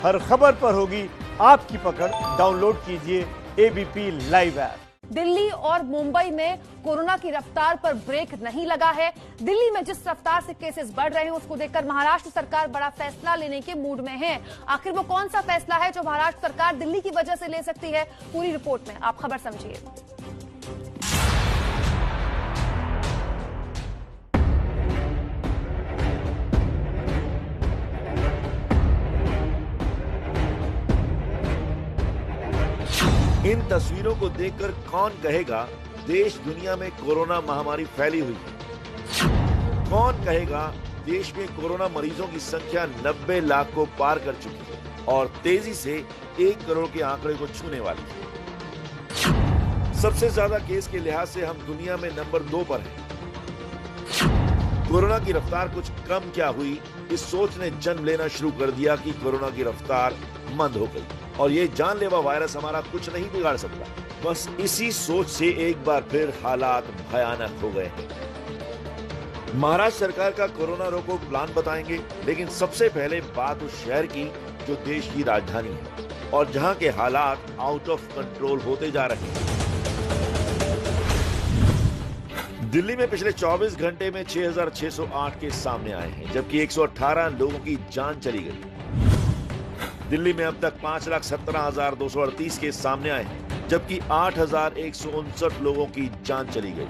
हर खबर पर होगी आपकी पकड़। डाउनलोड कीजिए एबीपी लाइव ऐप। दिल्ली और मुंबई में कोरोना की रफ्तार पर ब्रेक नहीं लगा है। दिल्ली में जिस रफ्तार से केसेस बढ़ रहे हैं उसको देखकर महाराष्ट्र सरकार बड़ा फैसला लेने के मूड में है। आखिर वो कौन सा फैसला है जो महाराष्ट्र सरकार दिल्ली की वजह से ले सकती है, पूरी रिपोर्ट में आप खबर समझिए। इन तस्वीरों को देखकर कौन कहेगा देश दुनिया में कोरोना महामारी फैली हुई है? कौन कहेगा देश में कोरोना मरीजों की संख्या 90 लाख को पार कर चुकी है और तेजी से 1 करोड़ के आंकड़े को छूने वाली है? सबसे ज्यादा केस के लिहाज से हम दुनिया में नंबर 2 पर हैं। कोरोना की रफ्तार कुछ कम क्या हुई, इस सोच ने जन्म लेना शुरू कर दिया कि कोरोना की रफ्तार मंद हो गई और ये जानलेवा वायरस हमारा कुछ नहीं बिगाड़ सकता। बस इसी सोच से एक बार फिर हालात भयानक हो गए हैं। महाराष्ट्र सरकार का कोरोना रोको प्लान बताएंगे, लेकिन सबसे पहले बात उस शहर की जो देश की राजधानी है और जहां के हालात आउट ऑफ कंट्रोल होते जा रहे हैं। दिल्ली में पिछले 24 घंटे में 6,608 केस सामने आए हैं, जबकि 118 लोगों की जान चली गई। दिल्ली में अब तक 5,17,238 केस सामने आए हैं, जबकि 8,159 लोगों की जान चली गई।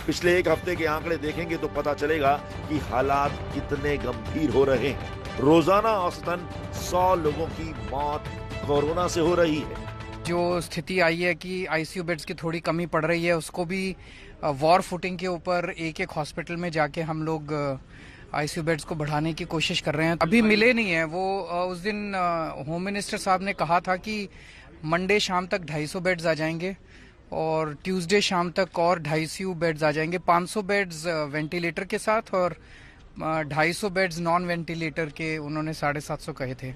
पिछले एक हफ्ते के आंकड़े देखेंगे तो पता चलेगा कि हालात कितने गंभीर हो रहे हैं। रोजाना औसतन 100 लोगों की मौत कोरोना से हो रही है। जो स्थिति आई है कि आईसीयू बेड्स की थोड़ी कमी पड़ रही है, उसको भी वॉर फुटिंग के ऊपर एक हॉस्पिटल में जाके हम लोग आईसीयू बेड्स को बढ़ाने की कोशिश कर रहे हैं। अभी मिले नहीं है वो। उस दिन होम मिनिस्टर साहब ने कहा था कि मंडे शाम तक 250 बेड्स आ जाएंगे और ट्यूसडे शाम तक और 250 बेड्स आ जाएंगे। 500 बेड्स वेंटिलेटर के साथ और 250 बेड्स नॉन वेंटिलेटर के उन्होंने 750 कहे थे।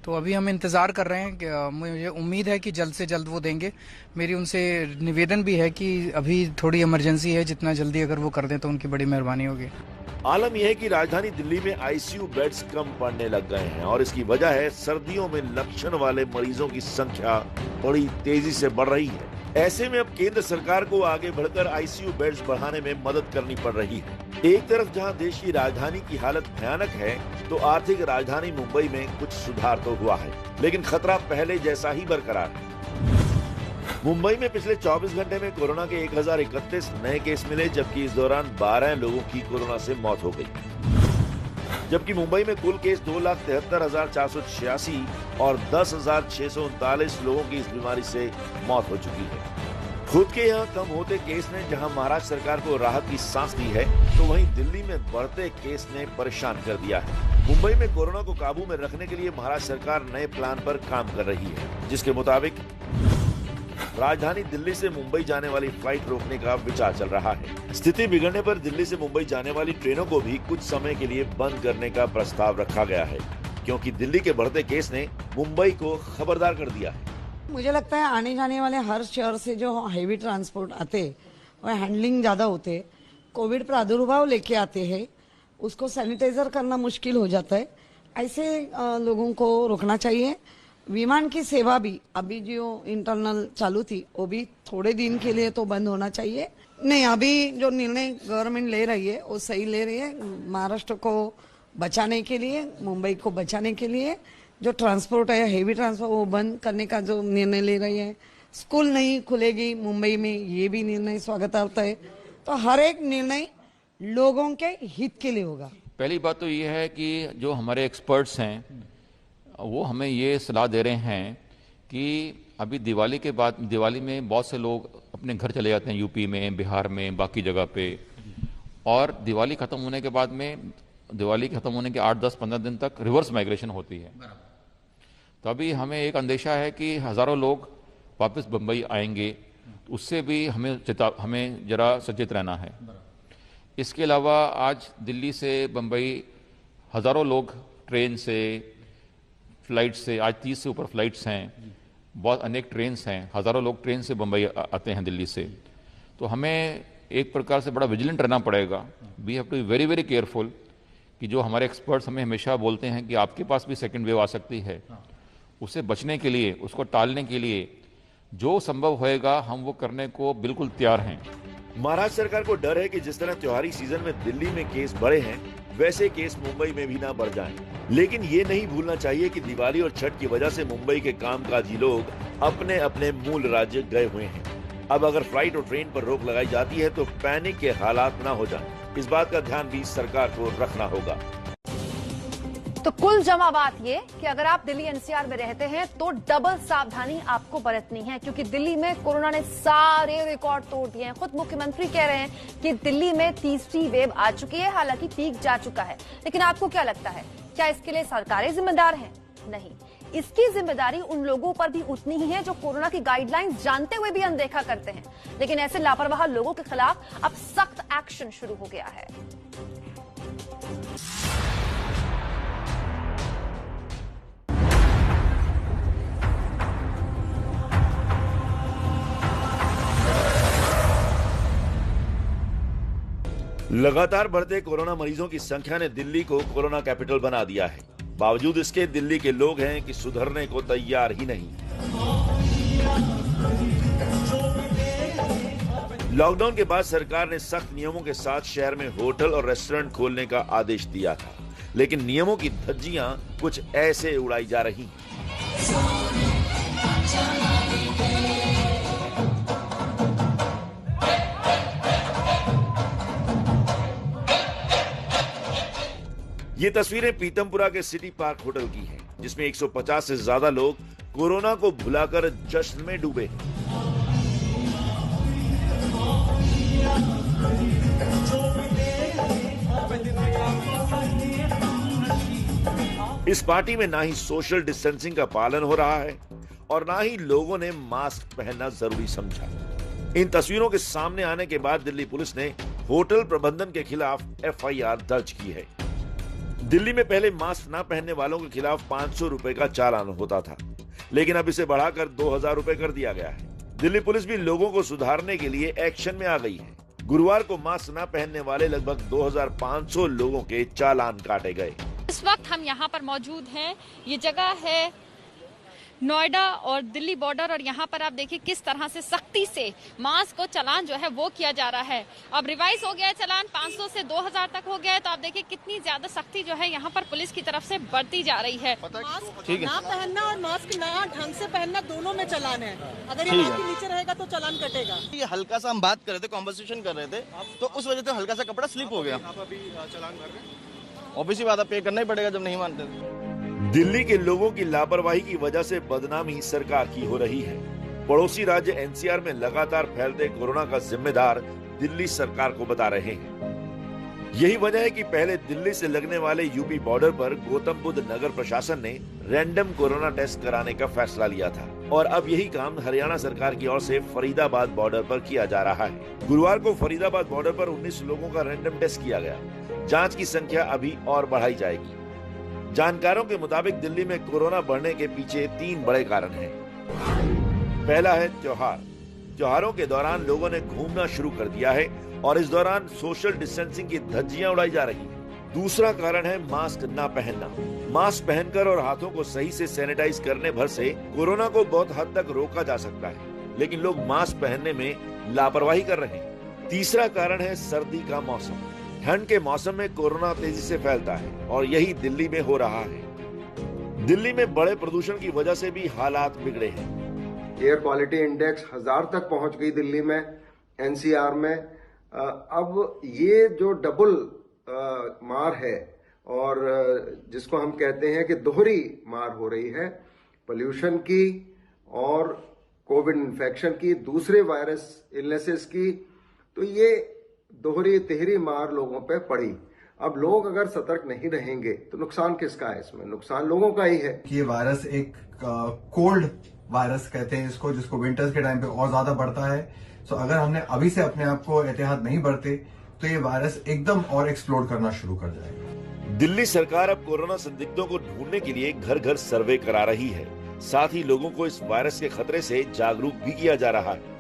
तो अभी हम इंतजार कर रहे हैं कि मुझे उम्मीद है कि जल्द से जल्द वो देंगे। मेरी उनसे निवेदन भी है कि अभी थोड़ी इमरजेंसी है, जितना जल्दी अगर वो कर दें तो उनकी बड़ी मेहरबानी होगी। आलम यह है कि राजधानी दिल्ली में आईसीयू बेड्स कम पड़ने लग गए हैं और इसकी वजह है सर्दियों में लक्षण वाले मरीजों की संख्या बड़ी तेजी से बढ़ रही है। ऐसे में अब केंद्र सरकार को आगे बढ़कर आईसीयू बेड्स बढ़ाने में मदद करनी पड़ रही है। एक तरफ जहां देश की राजधानी की हालत भयानक है, तो आर्थिक राजधानी मुंबई में कुछ सुधार तो हुआ है, लेकिन खतरा पहले जैसा ही बरकरार है। मुंबई में पिछले 24 घंटे में कोरोना के 1,031 नए केस मिले, जबकि इस दौरान 12 लोगों की कोरोना से मौत हो गई। जबकि मुंबई में कुल केस 2,73,486 और 10,639 लोगों की इस बीमारी से मौत हो चुकी है। खुद के यहाँ कम होते केस ने जहाँ महाराष्ट्र सरकार को राहत की सांस दी है, तो वहीं दिल्ली में बढ़ते केस ने परेशान कर दिया है। मुंबई में कोरोना को काबू में रखने के लिए महाराष्ट्र सरकार नए प्लान पर काम कर रही है, जिसके मुताबिक राजधानी दिल्ली से मुंबई जाने वाली फ्लाइट रोकने का विचार चल रहा है। स्थिति बिगड़ने पर दिल्ली से मुंबई जाने वाली ट्रेनों को भी कुछ समय के लिए बंद करने का प्रस्ताव रखा गया है, क्योंकि दिल्ली के बढ़ते केस ने मुंबई को खबरदार कर दिया है। मुझे लगता है आने जाने वाले हर शहर से जो हेवी ट्रांसपोर्ट आते और हैंडलिंग ज़्यादा होते, कोविड प्रादुर्भाव लेके आते हैं, उसको सैनिटाइजर करना मुश्किल हो जाता है। ऐसे लोगों को रोकना चाहिए। विमान की सेवा भी अभी जो इंटरनल चालू थी वो भी थोड़े दिन के लिए तो बंद होना चाहिए। नहीं, अभी जो निर्णय गवर्नमेंट ले रही है वो सही ले रही है। महाराष्ट्र को बचाने के लिए, मुंबई को बचाने के लिए जो ट्रांसपोर्ट है, हेवी ट्रांसपोर्ट, वो बंद करने का जो निर्णय ले रही है। स्कूल नहीं खुलेगी मुंबई में, ये भी निर्णय स्वागतार्थ है। तो हर एक निर्णय लोगों के हित के लिए होगा। पहली बात तो ये है कि जो हमारे एक्सपर्ट्स हैं वो हमें ये सलाह दे रहे हैं कि अभी दिवाली के बाद, दिवाली में बहुत से लोग अपने घर चले जाते हैं, यूपी में, बिहार में, बाकी जगह पे, और दिवाली खत्म होने के बाद में, दिवाली खत्म होने के 8-10-15 दिन तक रिवर्स माइग्रेशन होती है। तो अभी हमें एक अंदेशा है कि हजारों लोग वापस बंबई आएंगे, उससे भी हमें जरा सचेत रहना है। इसके अलावा आज दिल्ली से बंबई हजारों लोग ट्रेन से, फ्लाइट से, आज 30 से ऊपर फ्लाइट्स हैं, बहुत अनेक ट्रेन्स हैं, हजारों लोग ट्रेन से बंबई आते हैं दिल्ली से। तो हमें एक प्रकार से बड़ा विजिलेंट रहना पड़ेगा। We have to be very very careful कि जो हमारे एक्सपर्ट्स हमें हमेशा बोलते हैं कि आपके पास भी सेकेंड वेव आ सकती है, उससे बचने के लिए, उसको टालने के लिए जो संभव होएगा हम वो करने को बिल्कुल तैयार हैं। महाराष्ट्र सरकार को डर है कि जिस तरह त्योहारी सीजन में दिल्ली में केस बढ़े हैं, वैसे केस मुंबई में भी ना बढ़ जाएं। लेकिन ये नहीं भूलना चाहिए कि दिवाली और छठ की वजह से मुंबई के कामकाजी लोग अपने अपने मूल राज्य गए हुए हैं। अब अगर फ्लाइट और ट्रेन पर रोक लगाई जाती है तो पैनिक के हालात ना हो जाएं। इस बात का ध्यान भी सरकार को रखना होगा। तो कुल जमा बात ये कि अगर आप दिल्ली एनसीआर में रहते हैं तो डबल सावधानी आपको बरतनी है, क्योंकि दिल्ली में कोरोना ने सारे रिकॉर्ड तोड़ दिए हैं। खुद मुख्यमंत्री कह रहे हैं कि दिल्ली में तीसरी वेव आ चुकी है, हालांकि पीक जा चुका है। लेकिन आपको क्या लगता है, क्या इसके लिए सरकारें जिम्मेदार हैं? नहीं, इसकी जिम्मेदारी उन लोगों पर भी उतनी ही है जो कोरोना की गाइडलाइंस जानते हुए भी अनदेखा करते हैं। लेकिन ऐसे लापरवाह लोगों के खिलाफ अब सख्त एक्शन शुरू हो गया है। लगातार बढ़ते कोरोना मरीजों की संख्या ने दिल्ली को कोरोना कैपिटल बना दिया है। बावजूद इसके दिल्ली के लोग हैं कि सुधरने को तैयार ही नहीं। लॉकडाउन के बाद सरकार ने सख्त नियमों के साथ शहर में होटल और रेस्टोरेंट खोलने का आदेश दिया था, लेकिन नियमों की धज्जियां कुछ ऐसे उड़ाई जा रही हैं। ये तस्वीरें पीतमपुरा के सिटी पार्क होटल की हैं, जिसमें 150 से ज्यादा लोग कोरोना को भुलाकर जश्न में डूबे हैं। इस पार्टी में ना ही सोशल डिस्टेंसिंग का पालन हो रहा है और ना ही लोगों ने मास्क पहनना जरूरी समझा। इन तस्वीरों के सामने आने के बाद दिल्ली पुलिस ने होटल प्रबंधन के खिलाफ एफआईआर दर्ज की है। दिल्ली में पहले मास्क न पहनने वालों के खिलाफ 500 रुपए का चालान होता था, लेकिन अब इसे बढ़ाकर 2000 रुपए कर दिया गया है। दिल्ली पुलिस भी लोगों को सुधारने के लिए एक्शन में आ गई है। गुरुवार को मास्क न पहनने वाले लगभग 2500 लोगों के चालान काटे गए। इस वक्त हम यहाँ पर मौजूद हैं। ये जगह है नोएडा और दिल्ली बॉर्डर, और यहाँ पर आप देखिए किस तरह से सख्ती से मास्क को चालान जो है वो किया जा रहा है। अब रिवाइज हो गया है चालान, 500 से 2000 तक हो गया है। तो आप देखिए कितनी ज्यादा सख्ती जो है यहाँ पर पुलिस की तरफ से बढ़ती जा रही है। मास्क ना पहनना और मास्क ना ढंग से पहनना दोनों में चालान है। अगर ये मास्क के नीचे रहेगा तो चालान कटेगा। ये हल्का सा हम बात कर रहे थे, कॉन्वर्सेशन कर रहे थे, तो उस वजह से हल्का सा कपड़ा स्लिप हो गया। आप अभी चालान भर रहे हैं? ऑब्वियसली बात है, पे करना ही पड़ेगा जब नहीं मानते। दिल्ली के लोगों की लापरवाही की वजह से बदनामी सरकार की हो रही है। पड़ोसी राज्य एनसीआर में लगातार फैलते कोरोना का जिम्मेदार दिल्ली सरकार को बता रहे हैं। यही वजह है कि पहले दिल्ली से लगने वाले यूपी बॉर्डर पर गौतम बुद्ध नगर प्रशासन ने रैंडम कोरोना टेस्ट कराने का फैसला लिया था, और अब यही काम हरियाणा सरकार की ओर से फरीदाबाद बॉर्डर पर किया जा रहा है। गुरुवार को फरीदाबाद बॉर्डर पर 19 लोगों का रैंडम टेस्ट किया गया। जाँच की संख्या अभी और बढ़ाई जाएगी। जानकारों के मुताबिक दिल्ली में कोरोना बढ़ने के पीछे 3 बड़े कारण हैं। पहला है त्योहार। त्योहारों के दौरान लोगों ने घूमना शुरू कर दिया है और इस दौरान सोशल डिस्टेंसिंग की धज्जियां उड़ाई जा रही हैं। दूसरा कारण है मास्क ना पहनना। मास्क पहनकर और हाथों को सही से सैनिटाइज करने भर से कोरोना को बहुत हद तक रोका जा सकता है, लेकिन लोग मास्क पहनने में लापरवाही कर रहे हैं। तीसरा कारण है सर्दी का मौसम। ठंड के मौसम में कोरोना तेजी से फैलता है और यही दिल्ली में हो रहा है। दिल्ली में बड़े प्रदूषण की वजह से भी हालात बिगड़े हैं। एयर क्वालिटी इंडेक्स 1000 तक पहुंच गई दिल्ली में, एनसीआर में। अब ये जो डबल मार है और जिसको हम कहते हैं कि दोहरी मार हो रही है, पोल्यूशन की और कोविड इन्फेक्शन की, दूसरे वायरस इलनेसेस की, तो ये दोहरी तिहरी मार लोगों पे पड़ी। अब लोग अगर सतर्क नहीं रहेंगे तो नुकसान किसका है? इसमें नुकसान लोगों का ही है। ये वायरस एक कोल्ड वायरस कहते हैं इसको, जिसको विंटर्स के टाइम पे और ज्यादा बढ़ता है। सो अगर हमने अभी से अपने आप को एहतियात नहीं बरते तो ये वायरस एकदम और एक्सप्लोड करना शुरू कर जाएगा। दिल्ली सरकार अब कोरोना संदिग्धों को ढूंढने के लिए घर घर सर्वे करा रही है। साथ ही लोगों को इस वायरस के खतरे से जागरूक भी किया जा रहा है।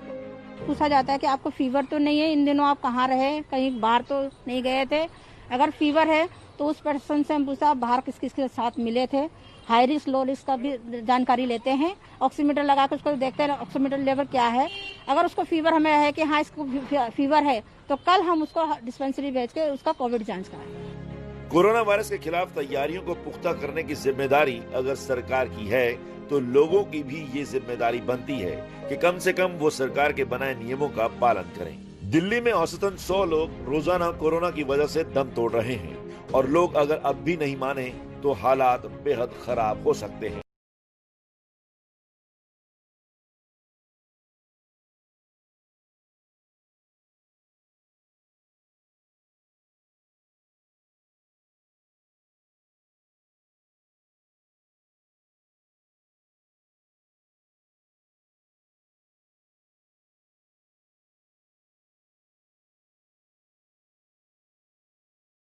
पूछा जाता है कि आपको फीवर तो नहीं है, इन दिनों आप कहाँ रहे, कहीं बाहर तो नहीं गए थे। अगर फीवर है तो उस पर्सन से हम पूछा बाहर किस किस के साथ मिले थे, हाई रिस्क लो रिस्क का भी जानकारी लेते हैं। ऑक्सीमीटर लगा कर उसको देखते हैं ऑक्सीमीटर लेवल क्या है। अगर उसको फीवर हमें है कि हाँ इसको फीवर है तो कल हम उसको डिस्पेंसरी भेज के उसका कोविड जांच कराएं। कोरोना वायरस के खिलाफ तैयारियों को पुख्ता करने की जिम्मेदारी अगर सरकार की है तो लोगों की भी ये जिम्मेदारी बनती है कि कम से कम वो सरकार के बनाए नियमों का पालन करें। दिल्ली में औसतन 100 लोग रोजाना कोरोना की वजह से दम तोड़ रहे हैं और लोग अगर अब भी नहीं माने तो हालात बेहद खराब हो सकते हैं।